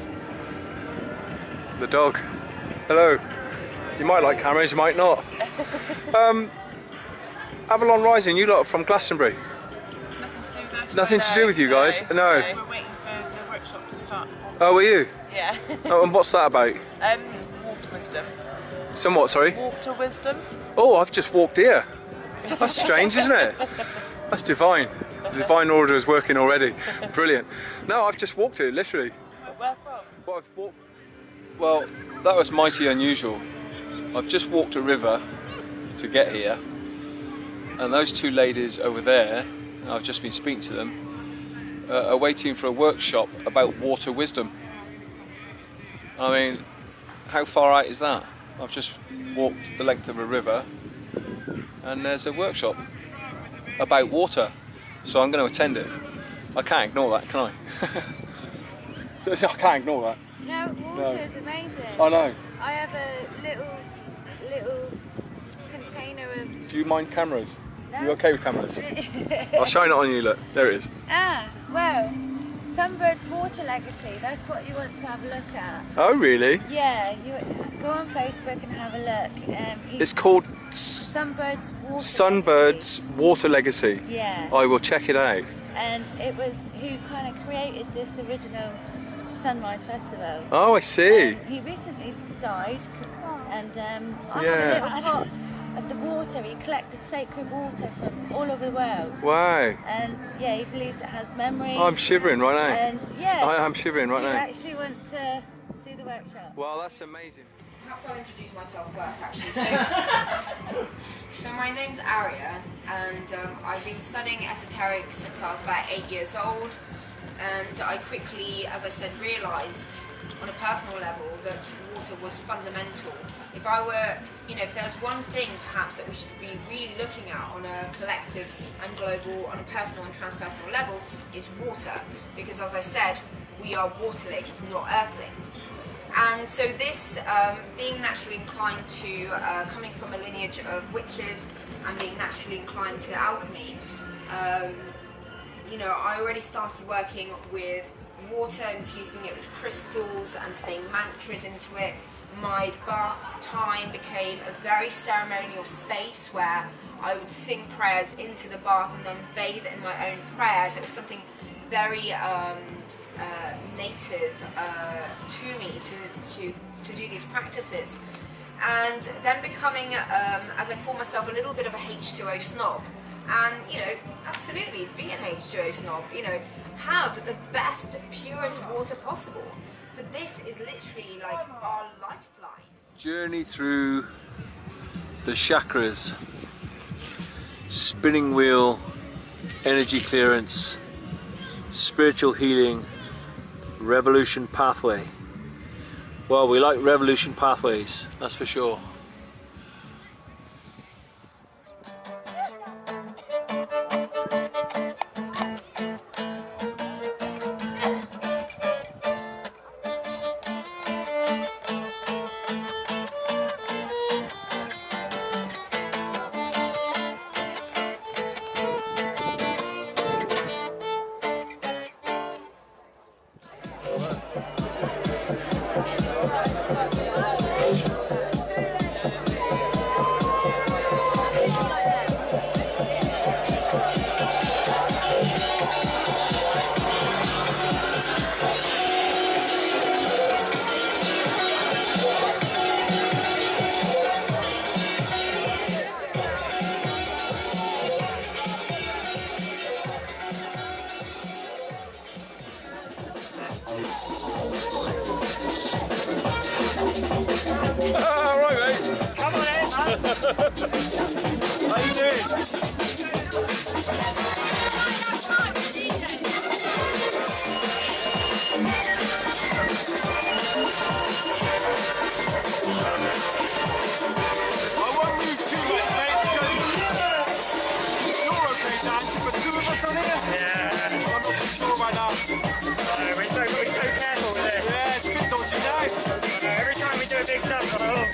The dog. Hello. You might like cameras, you might not. Avalon Rising, you lot are from Glastonbury. Nothing to do with us. Nothing to do with you guys? No. We're waiting for the workshop to start. Oh, were you? Yeah. Oh, and what's that about? Water wisdom. Somewhat, sorry? Water wisdom. Oh, I've just walked here. That's strange, isn't it? That's divine. The divine order is working already. Brilliant. No, I've just walked here, literally. Where from? Well, that was mighty unusual. I've just walked a river to get here, and those two ladies over there, I've just been speaking to them, are waiting for a workshop about water wisdom. I mean, how far out is that? I've just walked the length of a river and there's a workshop about water, so I'm going to attend it. I can't ignore that, can I? I can't ignore that. No, water is amazing. I know. I have a little container of... Do you mind cameras? No. You okay with cameras? I'll shine it on you, look. There it is. Well, Sunbird's water legacy, that's what you want to have a look at. Oh, really? Yeah, you go on Facebook and have a look. It's called Sunbird's Water Legacy. Yeah. I will check it out. And it was who kind of created this original Sunrise Festival. Oh, I see. He recently died, and I Yeah. have a little pot of the water. He collected sacred water from all over the world. Wow. And yeah, he believes it has memory. I'm shivering right now. And yeah, I am shivering right you now. actually want to do the workshop. Well, that's amazing. Perhaps I'll introduce myself first, actually. So my name's Aria, and I've been studying esoterics since I was about 8 years old. And I quickly, as I said, realised on a personal level that water was fundamental. If I were, if there was one thing perhaps that we should be really looking at on a collective and global, on a personal and transpersonal level, is water. Because as I said, we are waterlings, not earthlings. And so this, being naturally inclined to, coming from a lineage of witches and being naturally inclined to alchemy, I already started working with water, infusing it with crystals and saying mantras into it. My bath time became a very ceremonial space where I would sing prayers into the bath and then bathe in my own prayers. It was something very native to me to do these practices. And then becoming, as I call myself, a little bit of a H2O snob. And, absolutely, be an H2O snob, have the best, purest water possible. For this is literally like our lifeline. Journey through the chakras, spinning wheel, energy clearance, spiritual healing, revolution pathway. Well, we like revolution pathways, that's for sure. How you doing? I won't move too much, mate, because you're okay, Dan, but two of us on here? Yeah. I'm not too sure about that. We're so careful with it. Yeah, it's a bit dodgy now. Every time we do a big jump, oh,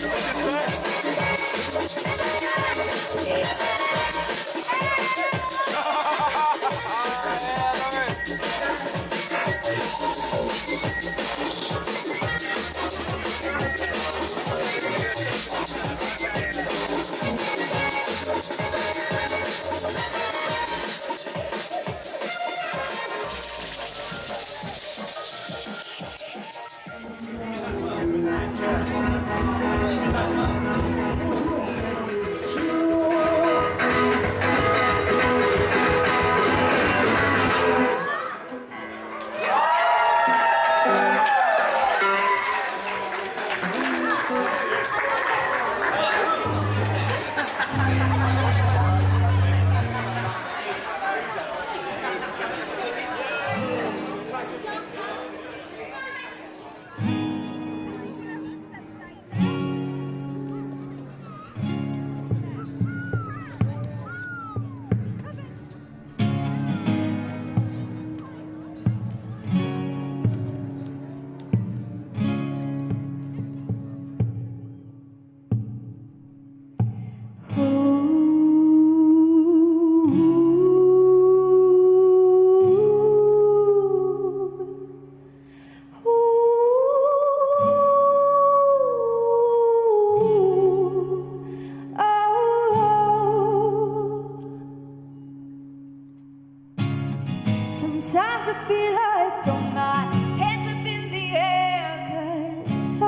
Sometimes I feel like throw my hands up in the air, 'cause I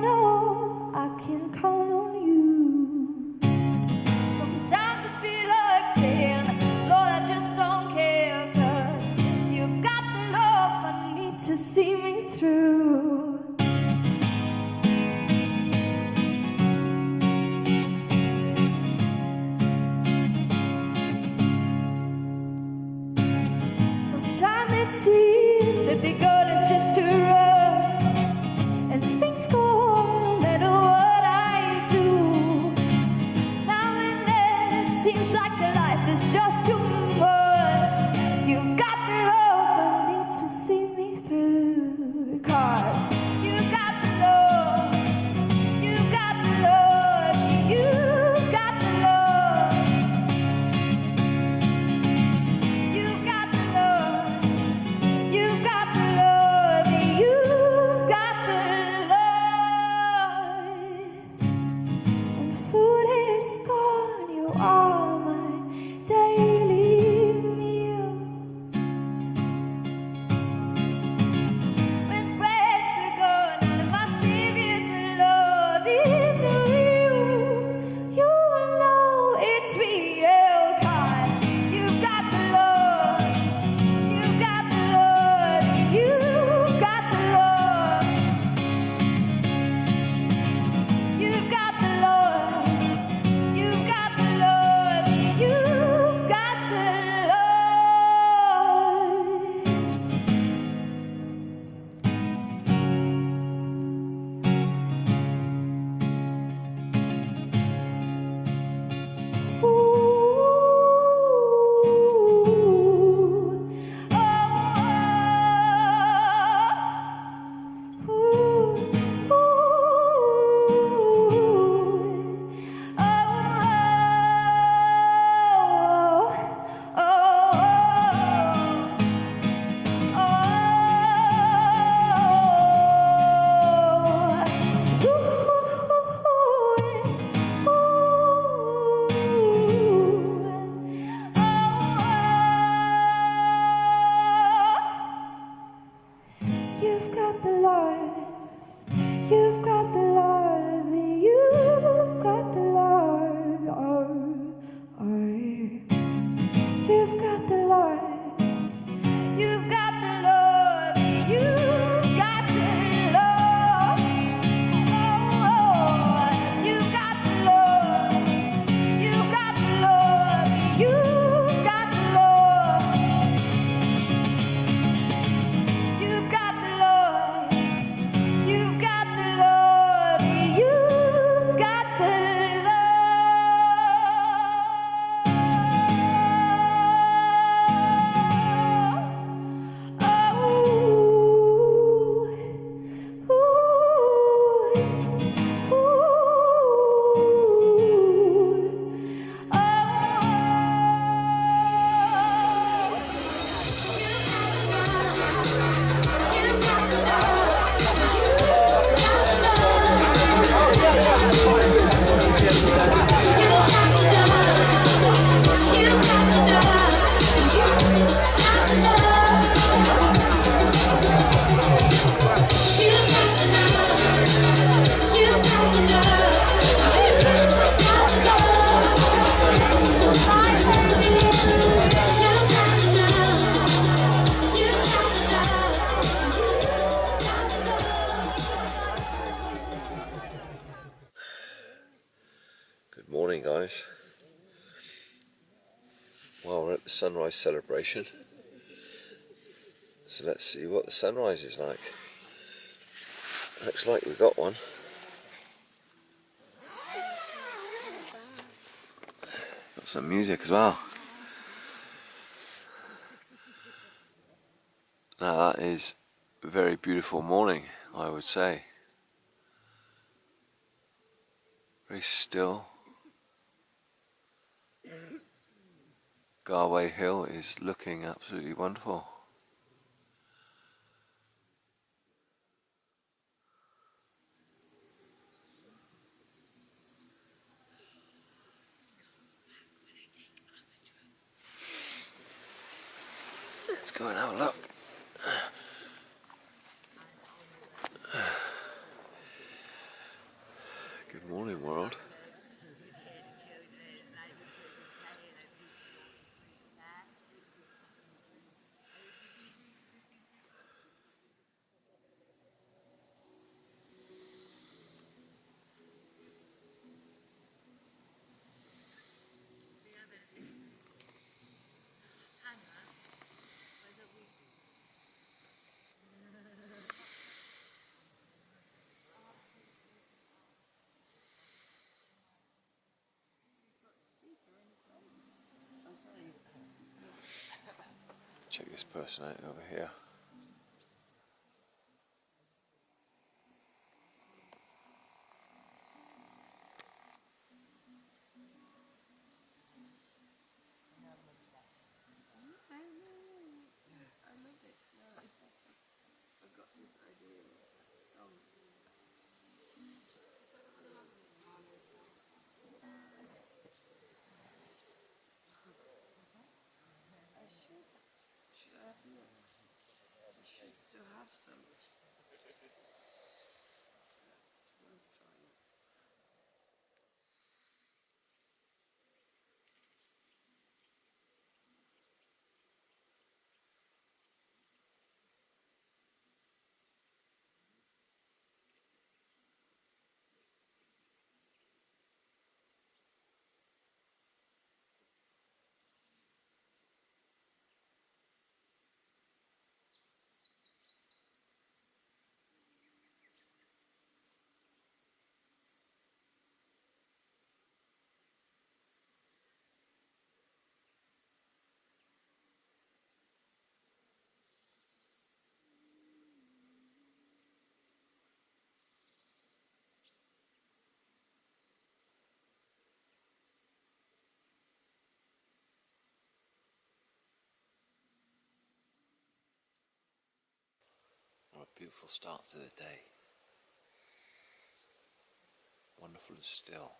know I can count on you. Sometimes I feel like saying, Lord, I just don't care, 'cause you've got the love I need to see me through. That the goal is just to run, and things go on no matter what I do. Now and then it seems like the life is just too much. You've got the love I need to see me through, 'cause you've got the love, you've got the love, you've got the love, you've got the love. You've got the love, you've got the love. When food is gone, you are my daily meal. When friends are morning, guys. Well, we're at the sunrise celebration, so let's see what the sunrise is like. Looks like we've got one. Got some music as well. Now that is a very beautiful morning, I would say. Very still. Garway Hill is looking absolutely wonderful. Let's go and have a look. Good morning, world. Check this person out over here. What a beautiful start to the day. Wonderful and still.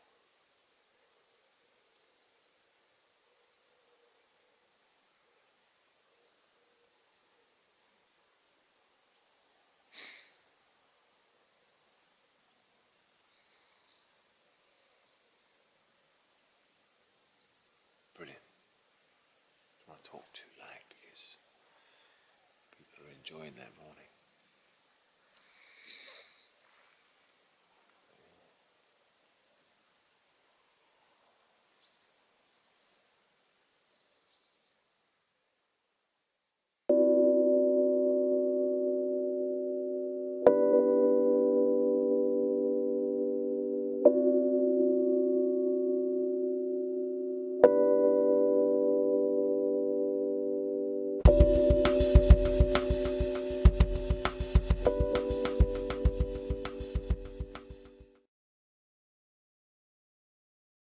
Brilliant. I don't want to talk too loud because people are enjoying their morning.